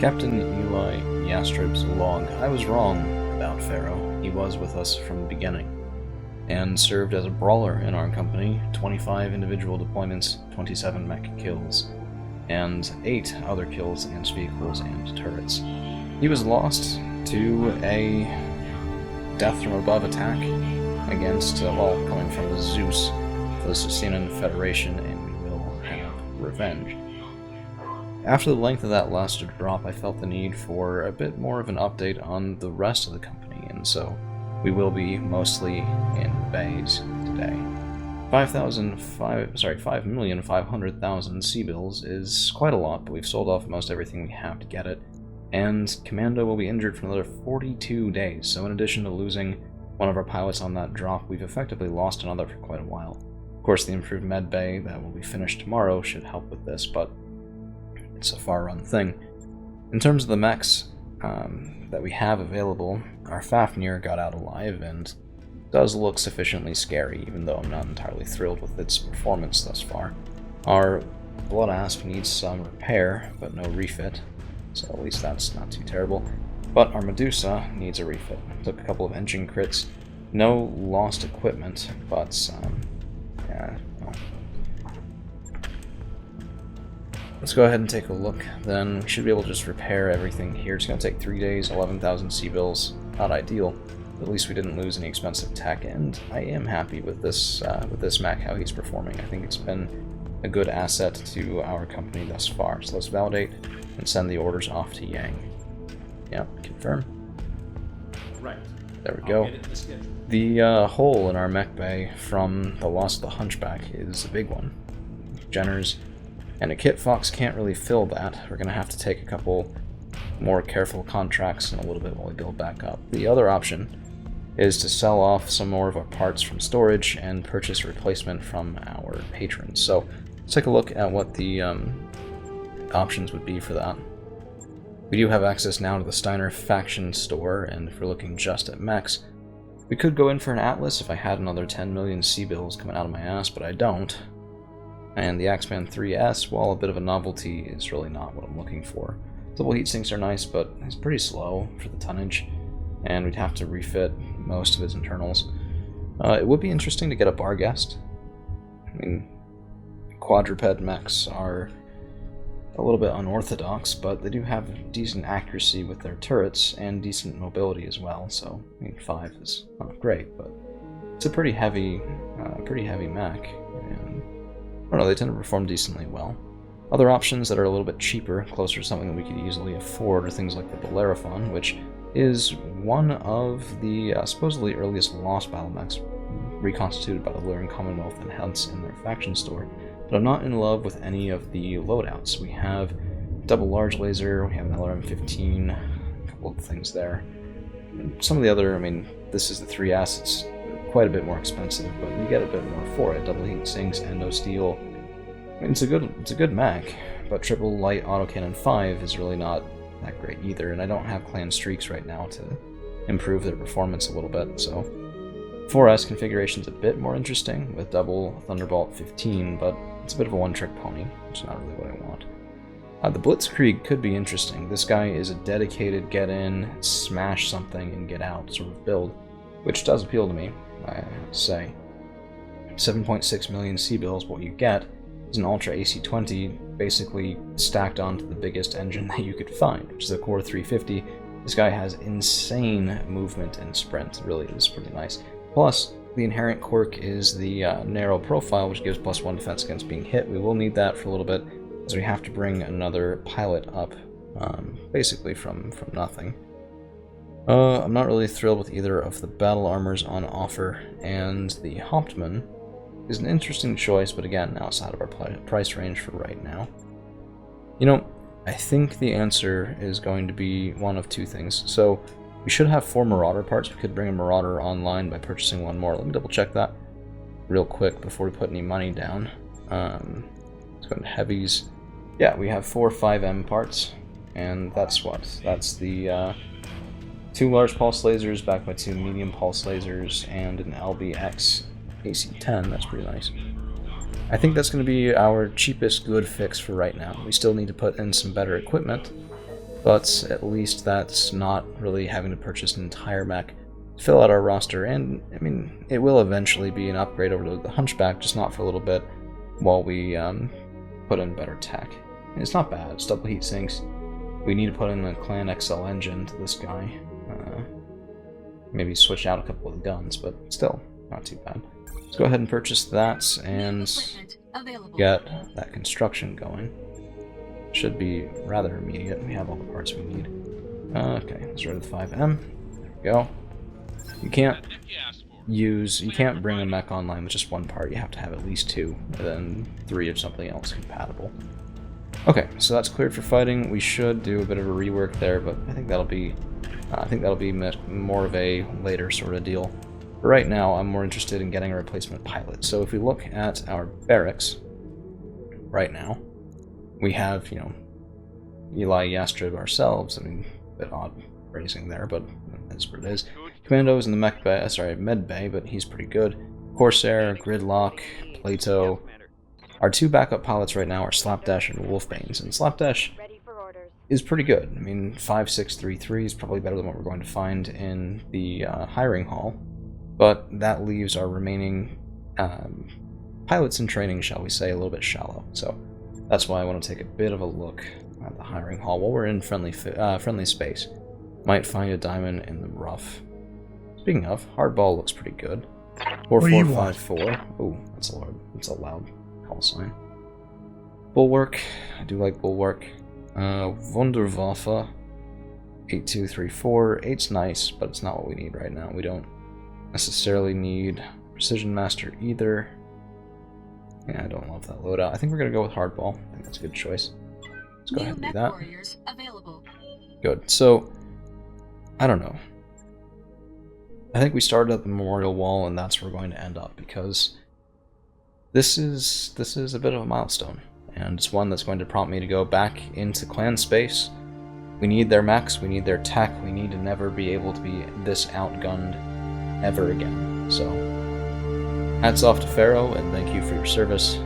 Captain Eli Yastrib's log. I was wrong about Pharaoh. He was with us from the beginning, and served as a brawler in our company, 25 individual deployments, 27 mech kills, and 8 other kills against vehicles and turrets. He was lost to a death from above attack against, coming from the Zeus, the Sicilian Federation, and we will have revenge. After the length of that last drop, I felt the need for a bit more of an update on the rest of the company, and so we will be mostly in bays today. 5,500,000 C-bills is quite a lot, but we've sold off most everything we have to get it, and Commando will be injured for another 42 days, so in addition to losing one of our pilots on that drop, we've effectively lost another for quite a while. Of course, the improved med bay that will be finished tomorrow should help with this, but it's a far-run thing. In terms of the mechs that we have available, our Fafnir got out alive and does look sufficiently scary, even though I'm not entirely thrilled with its performance thus far. Our Blood Asp needs some repair, but no refit, so at least that's not too terrible. But our Medusa needs a refit. Took a couple of engine crits, no lost equipment, but yeah, well. Let's go ahead and take a look, then we should be able to just repair everything here. It's going to take 3 days, 11,000 C-bills, not ideal. At least we didn't lose any expensive tech, and I am happy with this mech, how he's performing. I think it's been a good asset to our company thus far. So let's validate and send the orders off to Yang. Yep, confirm. Right. There we go. The hole in our mech bay from the loss of the Hunchback is a big one. Jenners and a Kit Fox can't really fill that. We're going to have to take a couple more careful contracts in a little bit while we build back up. The other option is to sell off some more of our parts from storage and purchase a replacement from our patrons. So let's take a look at what the options would be for that. We do have access now to the Steiner faction store, and if we're looking just at mechs, we could go in for an Atlas if I had another 10 million C-bills coming out of my ass, but I don't. And the Axeman 3S, while a bit of a novelty, is really not what I'm looking for. Double heat sinks are nice, but it's pretty slow for the tonnage, and we'd have to refit most of his internals. It would be interesting to get a Barghest. I mean, quadruped mechs are a little bit unorthodox, but they do have decent accuracy with their turrets and decent mobility as well, so I mean 5 is not great, but it's a pretty heavy mech, and I don't know, they tend to perform decently well. Other options that are a little bit cheaper, closer to something that we could easily afford, are things like the Bellerophon, which is one of the supposedly earliest lost battle mechs reconstituted by the Lyran Commonwealth and hence in their faction store. But I'm not in love with any of the loadouts. We have double large laser, we have an LRM-15, a couple of things there. And some of the other, I mean, this is the 3S, it's quite a bit more expensive, but you get a bit more for it. Double heat sinks, endo steel. I mean, it's a good mech, but triple light autocannon 5 is really not that great either, and I don't have clan streaks right now to improve their performance a little bit, so 4S configuration's a bit more interesting with double Thunderbolt 15, but it's a bit of a one-trick pony, which is not really what I want. The Blitzkrieg could be interesting. This guy is a dedicated get in, smash something, and get out sort of build, which does appeal to me, I have to say. 7.6 million C-bills, what you get is an Ultra AC-20 basically stacked onto the biggest engine that you could find, which is a Core 350. This guy has insane movement and sprint, it really is pretty nice. Plus, the inherent quirk is the narrow profile, which gives +1 defense against being hit. We will need that for a little bit, as we have to bring another pilot up, basically from nothing. I'm not really thrilled with either of the battle armors on offer, and the Hauptmann is an interesting choice, but again, outside of our price range for right now. You know, I think the answer is going to be one of two things. So, we should have 4 Marauder parts. We could bring a Marauder online by purchasing one more. Let me double check that real quick before we put any money down. Let's go into heavies. Yeah, we have 4 5M parts, and that's what? That's the 2 large pulse lasers backed by 2 medium pulse lasers and an LBX AC-10. That's pretty nice. I think that's going to be our cheapest good fix for right now. We still need to put in some better equipment, but at least that's not really having to purchase an entire mech to fill out our roster, and I mean, it will eventually be an upgrade over to the Hunchback, just not for a little bit, while we put in better tech. And it's not bad, it's double heat sinks. We need to put in a Clan XL engine to this guy. Maybe switch out a couple of the guns, but still, not too bad. Let's go ahead and purchase that and get that construction going. Should be rather immediate. We have all the parts we need. Okay, let's run the 5M. There we go. You can't bring a mech online with just one part. You have to have at least 2, and then 3 of something else compatible. Okay, so that's cleared for fighting. We should do a bit of a rework there, but I think that'll be more of a later sort of deal. But right now, I'm more interested in getting a replacement pilot. So if we look at our barracks right now, we have, you know, Eli Yastrib ourselves. I mean, a bit odd phrasing there, but that's what it is. Commando's in the mech bay, med bay, but he's pretty good. Corsair, Gridlock, Plato. Our 2 backup pilots right now are Slapdash and Wolfbanes, and Slapdash is pretty good. I mean, 5633 is probably better than what we're going to find in the hiring hall, but that leaves our remaining pilots in training, shall we say, a little bit shallow. So that's why I want to take a bit of a look at the hiring hall while we're in friendly space. Might find a diamond in the rough. Speaking of, hardball looks pretty good. 4454. Ooh, that's a loud call sign. Bulwark. I do like Bulwark. Wunderwaffe. 8234. 8's nice, but it's not what we need right now. We don't necessarily need Precision Master either. Yeah, I don't love that loadout. I think we're going to go with hardball. I think that's a good choice. Let's go ahead and do that. Good. So, I don't know. I think we started at the Memorial Wall, and that's where we're going to end up, because this is a bit of a milestone, and it's one that's going to prompt me to go back into clan space. We need their mechs, we need their tech, we need to never be able to be this outgunned ever again. So, hats off to Pharaoh, and thank you for your service.